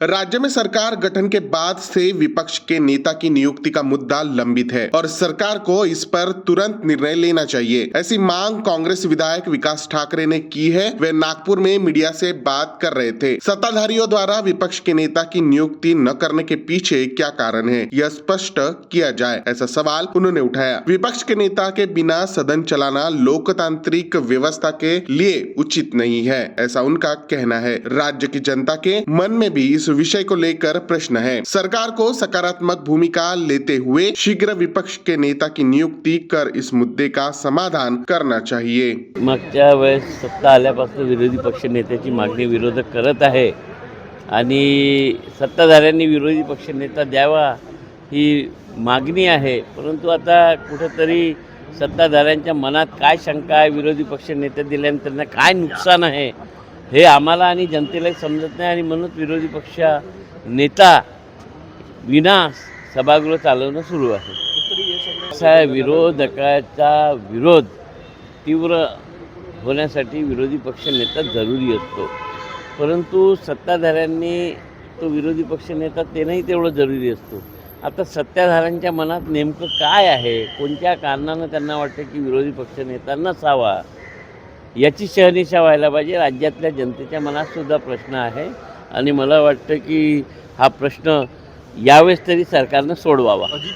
राज्य में सरकार गठन के बाद से विपक्ष के नेता की नियुक्ति का मुद्दा लंबित है और सरकार को इस पर तुरंत निर्णय लेना चाहिए। ऐसी मांग कांग्रेस विधायक विकास ठाकरे ने की है। वे नागपुर में मीडिया से बात कर रहे थे। सत्ताधारियों द्वारा विपक्ष के नेता की नियुक्ति न करने के पीछे क्या कारण है, यह स्पष्ट किया जाए, ऐसा सवाल उन्होंने उठाया। विपक्ष के नेता के बिना सदन चलाना लोकतांत्रिक व्यवस्था के लिए उचित नहीं है, ऐसा उनका कहना है। राज्य की जनता के मन में भी इस विषय को लेकर प्रश्न है। सरकार को सकारात्मक भूमिका लेते हुए शीघ्र विपक्ष के नेता की नियुक्ती कर इस मुद्दे का समाधान करना चाहिए। मागच्या वेळेस सत्ता आल्यापासून विरोधी पक्ष नेत्याची मागणी विरोधक करत आहे आणि सत्ताधाऱ्यांनी विरोधी पक्ष नेता द्यावा ही मागणी आहे। परंतु आता कुठेतरी सत्ताधाऱ्यांच्या मनात काय शंका आहे, विरोधी पक्ष नेते दिल्यानंतर त्यांना काय नुकसान आहे हे आम्हाला आणि जनतेला समजत नाही आणि म्हणून विरोधी पक्ष नेता विना सभागृह चालवणं सुरू आहे। असा विरोधकाचा विरोध तीव्र होण्यासाठी विरोधी पक्ष नेता जरुरी असतो, परंतु सत्ताधाऱ्यांनी तो विरोधी पक्ष नेता तेही तेवढं जरुरी असतो। आता सत्ताधाऱ्यांच्या मनात नेमकं काय आहे, कोणत्या कारणानं त्यांना वाटतं की विरोधी पक्ष नेता नसावा, याची शहानिशा व्हायला पाहिजे। राज्यातल्या जनतेच्या मनात सुद्धा प्रश्न आहे आणि मला वाटतं की हा प्रश्न यावेळेस तरी सरकारनं सोडवावा।